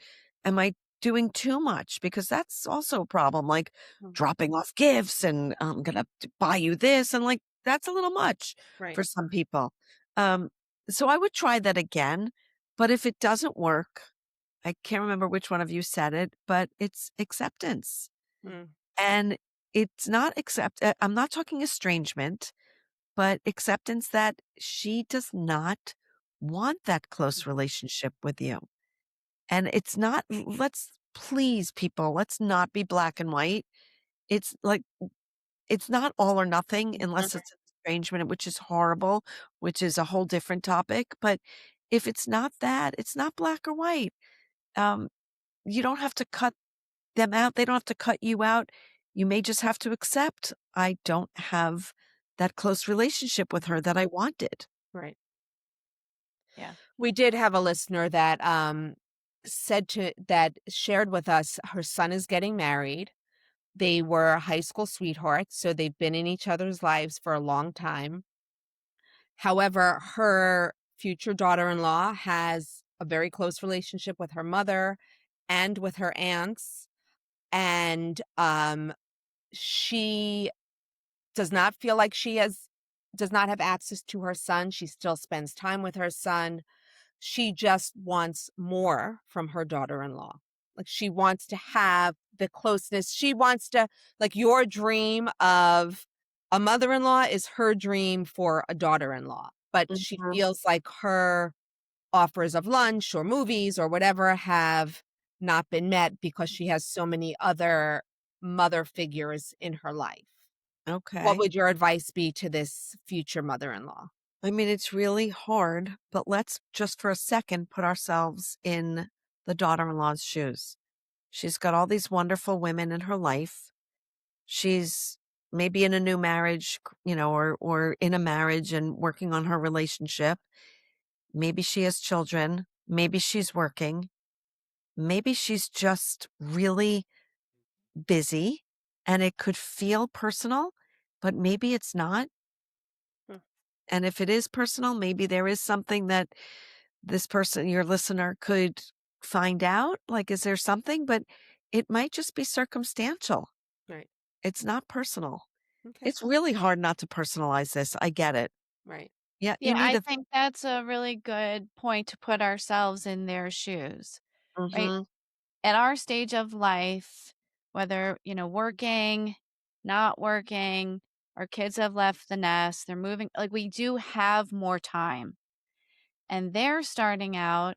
doing too much? Because that's also a problem. Like Mm, dropping off gifts and I'm gonna buy you this and like that's a little much right. for some people. Um, so I would try that again. But if it doesn't work, I can't remember which one of you said it, but it's acceptance. Mm, And it's not I'm not talking estrangement, but acceptance that she does not want that close mhm, relationship with you. And it's not, let's please people, let's not be black and white. It's like, it's not all or nothing mhm, unless it's an estrangement, which is horrible, which is a whole different topic. But if it's not that, it's not black or white. Um, you don't have to cut them out. They don't have to cut you out. You may just have to accept I don't have that close relationship with her that I wanted. right. Yeah. We did have a listener that that shared with us her son is getting married. They were high school sweethearts, so they've been in each other's lives for a long time. However, her future daughter-in-law has a very close relationship with her mother and with her aunts, and she does not feel like she has does not have access to her son. She still spends time with her son. She just wants more from her daughter-in-law. Like, she wants to have the closeness. She wants to, like, your dream of a mother-in-law is her dream for a daughter-in-law, but she Mhm. feels like her offers of lunch or movies or whatever have not been met because she has so many other mother figures in her life. What Okay. would your advice be to this future mother-in-law? I mean, it's really hard, but let's just for a second put ourselves in the daughter in law's shoes. She's got all these wonderful women in her life. She's maybe in a new marriage, or in a marriage and working on her relationship. Maybe she has children. Maybe she's working. Maybe she's just really busy and it could feel personal, but maybe it's not. Hmm. And if it is personal, maybe there is something that this person, your listener, could find out? Like, is there something? But it might just be circumstantial. Right. It's not personal. Okay. It's really hard not to personalize this. I get it. Right. Yeah, you Yeah, need I a think that's a really good point to put ourselves in their shoes, right? mhm, At our stage of life, whether, working, not working, our kids have left the nest, they're moving, like we do have more time. And they're starting out,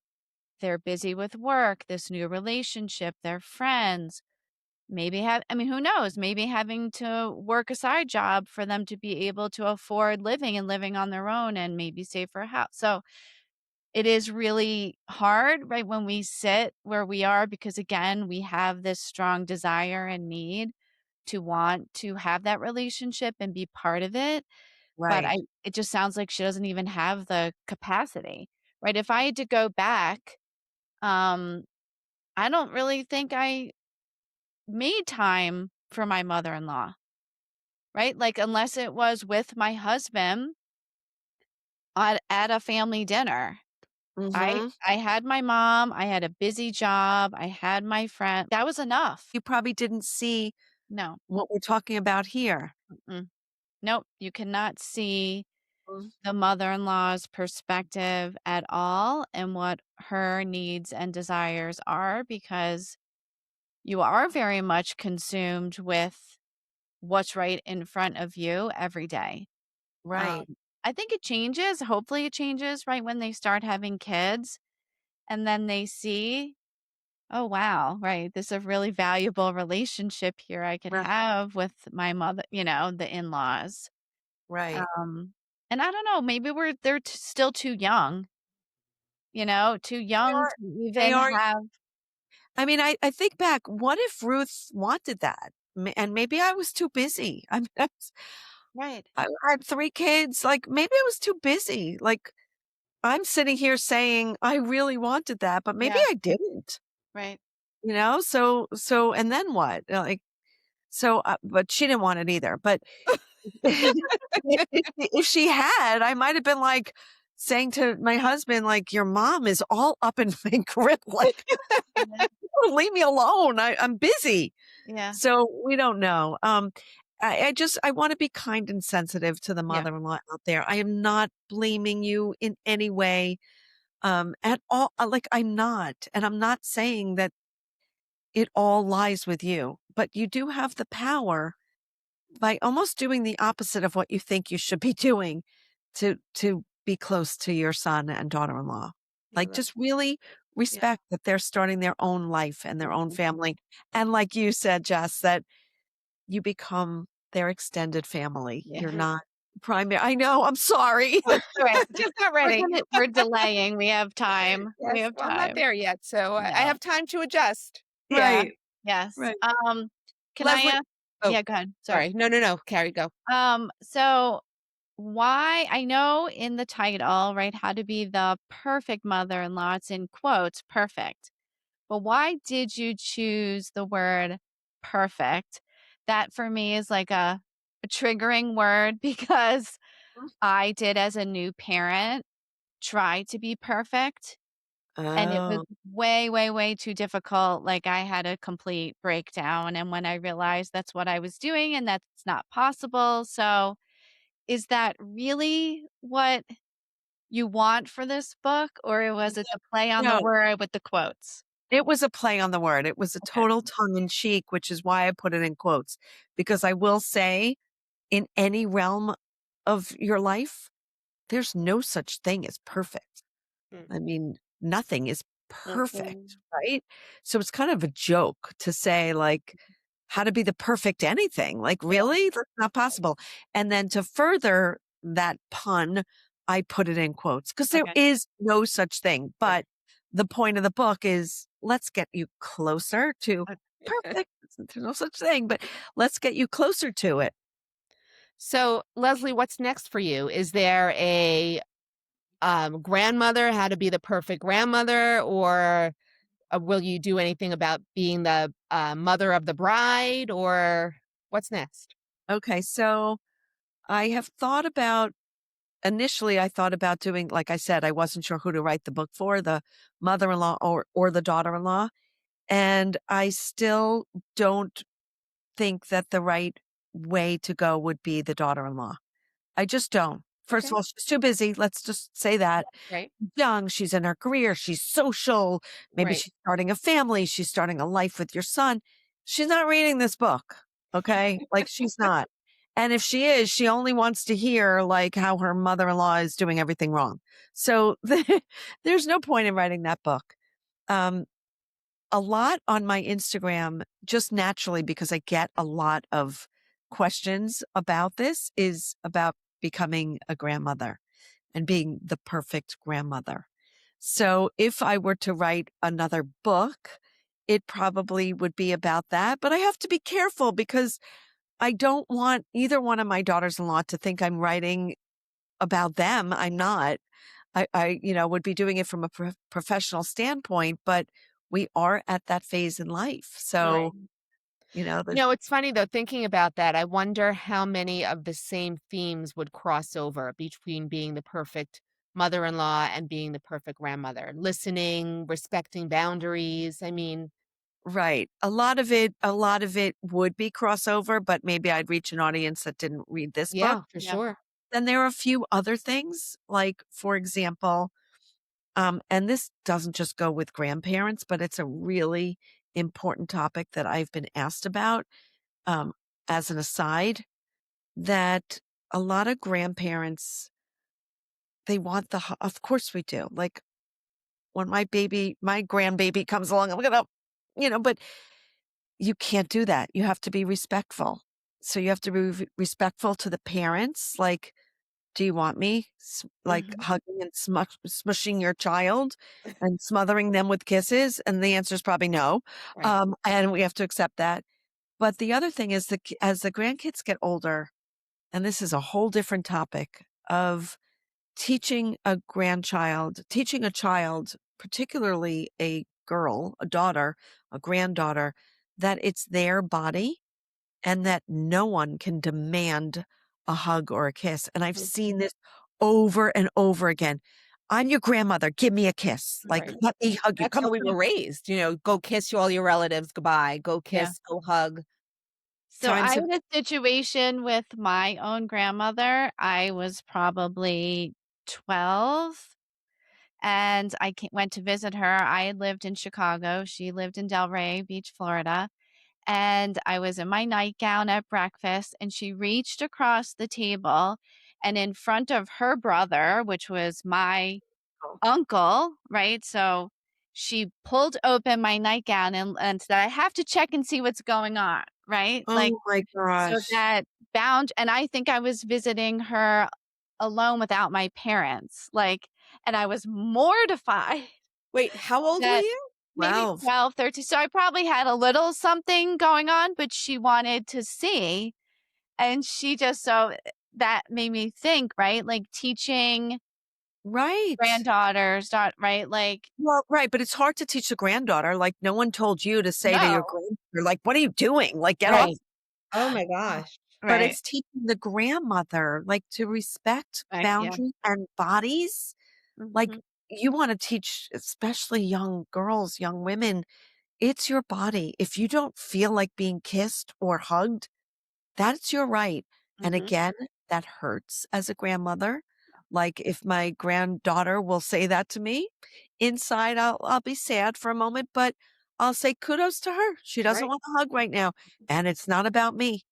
they're busy with work, this new relationship, their friends, maybe I mean, who knows? Maybe having to work a side job for them to be able to afford living and living on their own and maybe save for a house. So it is really hard, right, when we sit where we are because, again, we have this strong desire and need to want to have that relationship and be part of it, but right. it just sounds like she doesn't even have the capacity, right? If I had to go back, um, I don't really think I made time for my mother-in-law, right? Like, unless it was with my husband at a family dinner. I Mhm. I had my mom, I had a busy job, I had my friend that was enough. You probably didn't see No, what we're talking about here. mm-mm. Nope, you cannot see Mm, the mother-in-law's perspective at all and what her needs and desires are because you are very much consumed with what's right in front of you every day. Um, right, I think it changes, hopefully it changes right when they start having kids and then they see, oh, wow, right, this is a really valuable relationship here I could right, have with my mother, the in-laws. right. Um, and I don't know, maybe they're still too young, too They young are to they even are have. I mean, I think back, what if Ruth wanted that? And maybe I was too busy. I mean, Right. I had 3 kids, like, maybe I was too busy. Like, I'm sitting here saying I really wanted that, but maybe Yeah, I didn't, right. So and then what? But she didn't want it either, but if she had, I might have been, like, saying to my husband, like, "Your mom is all up in my grip, like, Yeah, leave me alone. I'm busy." yeah, So, we don't know. I wanna be kind and sensitive to the Yeah. mother-in-law out there. I am not blaming you in any way, at all. Like, I'm not, and I'm not saying that it all lies with you, but you do have the power by almost doing the opposite of what you think you should be doing to be close to your son and daughter-in-law. No, Like, just really yeah. respect that they're starting their own life and their own Mhm. family. And like you said, Jess, that you become their extended family. Yeah. You're not primary. I know, I'm sorry. all right, just not We're ready. gonna We're delaying, we have time, we Yes, have well, I'm not time. there yet, so I No. have time to adjust. Yeah, Right, yes. right. Can I Leslie ask? Oh, Yeah, go ahead, sorry. sorry. No, no, no. Carrie, go. So why I know in the title, right, how to be the perfect mother-in-law, it's in quotes, perfect. But why did you choose the word perfect? That for me is like a triggering word because I did as a new parent try to be perfect and it was Oh, way, way, way too difficult. Like I had a complete breakdown. And when I realized that's what I was doing and that's not possible. So is that really what you want for this book, or was it the play on the no. word with the quotes? It was a play on the word. It was a Okay, total tongue in cheek, which is why I put it in quotes, because I will say in any realm of your life, there's no such thing as perfect. Mm, I mean, nothing is perfect, mhm. right? So it's kind of a joke to say, like, how to be the perfect anything. Like, Yeah. really? That's not possible. And then to further that pun, I put it in quotes because there okay, is no such thing. Right. But the point of the book is let's get you closer to o perfect. There's no such thing, but let's get you closer to it. So, Leslie, what's next for you? Is there a grandmother, how to be the perfect grandmother, or will you do anything about being the mother of the bride, or what's next? Okay. So I have thought about initially I thought about doing, like I said, I wasn't sure who to write the book for, the mother-in-law or the daughter-in-law. And I still don't think that the right way to go would be the daughter-in-law. I just don't. First of Okay. all, she's too busy. Let's just say that. Right. Young, she's in her career, she's social, maybe Right. she's starting a family, she's starting a life with your son. She's not reading this book, okay? Like, she's not. And if she is, she only wants to hear, like, how her mother-in-law is doing everything wrong. So, there's no point in writing that book. Um, a lot on my Instagram, just naturally, because I get a lot of questions about this, is about becoming a grandmother and being the perfect grandmother. So if I were to write another book, it probably would be about that. But I have to be careful because I don't want either one of my daughters-in-law to think I'm writing about them. I'm not. Would be doing it from a professional standpoint, but we are at that phase in life. Right. So, there's It's funny though, thinking about that, I wonder how many of the same themes would cross over between being the perfect mother-in-law and being the perfect grandmother. Listening, respecting boundaries. I mean, right. A lot of it would be crossover, but maybe I'd reach an audience that didn't read this book. yeah, for Yep. sure. Then there are a few other things, like, for example, and this doesn't just go with grandparents, but it's a really important topic that I've been asked about, um, as an aside, that a lot of grandparents, they want of course we do. Like, when my grandbaby comes along, I'm gonna, but you can't do that. You have to be respectful. So you have to be respectful to the parents. Like, do you want me like Mhm. hugging and smushing your child and smothering them with kisses? And the answer is probably no. Right. And we have to accept that. But the other thing is that as the grandkids get older, and this is a whole different topic of teaching a child, particularly a girl, a daughter, a granddaughter, that it's their body and that no one can demand a hug or a kiss. And I've Mhm. seen this over and over again. I'm your grandmother. Give me a kiss. Like, Right. let me hug you. That's Come how we on. were raised, go kiss all your relatives goodbye, go Yeah. kiss, go hug. So I Times have, had a situation with my own grandmother. I was probably 12 and went to visit her. I lived in Chicago. She lived in Delray Beach, Florida. And I was in my nightgown at breakfast, and she reached across the table, and in front of her brother, which was my uncle, right? So she pulled open my nightgown and said, I have to check and see what's going on, right? Like, oh my so gosh. that bound, and I think I was visiting her alone without my parents, like, and I was mortified Wait, how old were that you? maybe 12. 12, 13. So I probably had a little something going on, but she wanted to see. And she just that made me think, right? Like teaching Right. granddaughters, right? Like, Well, right. But it's hard to teach a granddaughter. Like, no one told you to say to no, your granddaughter, like, what are you doing? Like, get off. Right. Oh my gosh. But right, it's teaching the grandmother, like, to respect right, yeah. boundaries and bodies. Like, Mhm, you wanna teach, especially young girls, young women, it's your body. If you don't feel like being kissed or hugged, that's your right. And mhm. again, that hurts as a grandmother. Like, if my granddaughter will say that to me, inside I'll be sad for a moment, but I'll say kudos to her. She doesn't Right. want a hug right now, and it's not about me.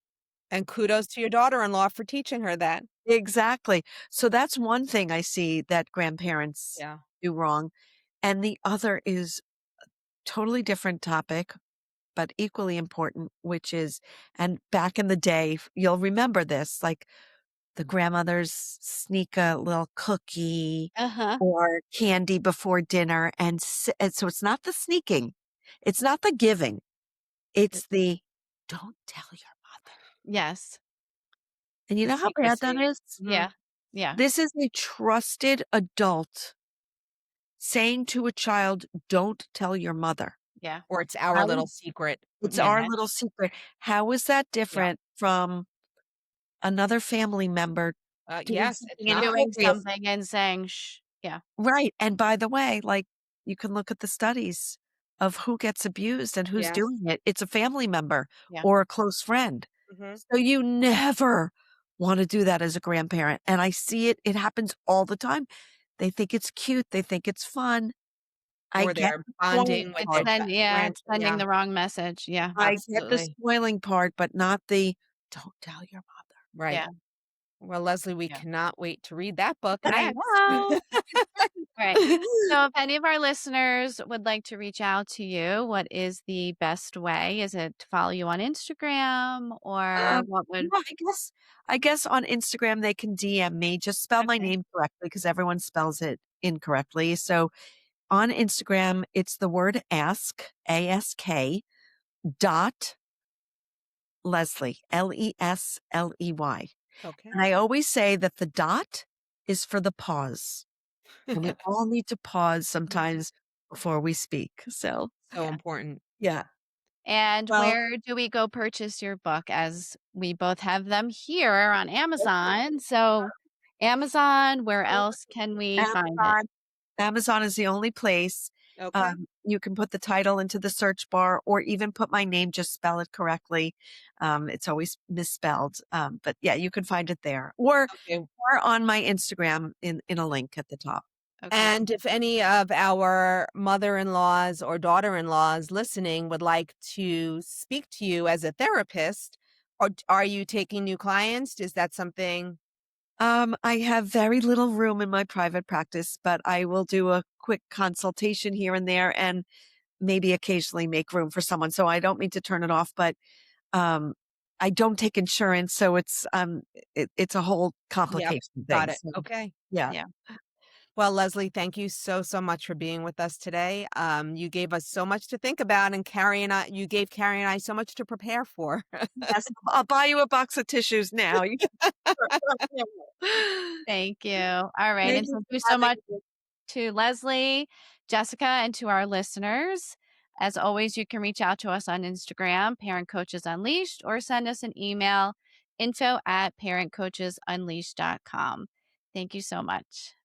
And kudos to your daughter-in-law for teaching her that. Exactly. So that's one thing I see that grandparents Yeah. do wrong. And the other is totally different topic, but equally important, which is, and back in the day, you'll remember this, like, the grandmothers sneak a little cookie Uh-huh. or candy before dinner. And so it's not the sneaking, it's not the giving, Mm, it's the don't tell your mother. yes. And you The know how bad that Secrecy. is? Mhm. Yeah. Yeah. This is a trusted adult saying to a child, don't tell your mother. Yeah. Or it's our How little is secret. It's Yeah. our Mhm. little secret. How is that Yeah. different from another family member doing Yes, it's something not Doing inappropriate. appropriate. something and saying, "Shh." Yeah, Right, and by the way, like, you can look at the studies of who gets abused and who's Yes. doing it. It's a family member yeah. or a close friend. Mhm. So you never wanna do that as a grandparent, and I see it, it happens all the time. They think it's cute, they think it's fun. I Or get they're the spoiling bonding with their part. It's grandchild. sending Yeah, the wrong message. Yeah, I get the absolutely. spoiling part, but not the, "Don't tell your mother." Right. yeah, Well, Leslie, we yeah. cannot wait to read that book I next. know. Right. So if any of our listeners would like to reach out to you, what is the best way? Is it to follow you on Instagram or what would Yeah, I guess on Instagram they can DM me, just spell my Okay. name correctly because everyone spells it incorrectly. So on Instagram, it's the word ask, ASK, dot Lesley, Lesley. Okay. And I always say that the dot is for the pause. And we all need to pause sometimes before we speak. So, So important. yeah. And Well, where do we go purchase your book as we both have them here on Amazon? So Amazon, where else can we find it? Amazon Amazon is the only place. Okay. You can put the title into the search bar or even put my name, just spell it correctly. It's always misspelled. But yeah, you can find it there Okay. or on my Instagram in a link at the top. Okay. And if any of our mother-in-laws or daughter-in-laws listening would like to speak to you as a therapist, or are you taking new clients? Is that something? I have very little room in my private practice, but I will do a quick consultation here and there and maybe occasionally make room for someone. So I don't mean to turn it off, but um, I don't take insurance, so it's a whole Yep. complication Got thing. it. So Okay. yeah, Yeah. Well, Leslie, thank you so, so much for being with us today. You gave us so much to think about, and you gave Carrie and I so much to prepare for. yes, I'll buy you a box of tissues now. You Thank you. All right. Thank And you thank you for so having much me. to Leslie, Jessica, and to our listeners. As always, you can reach out to us on Instagram, Parent Coaches Unleashed, or send us an email, info@parentcoachesunleashed.com. Thank you so much.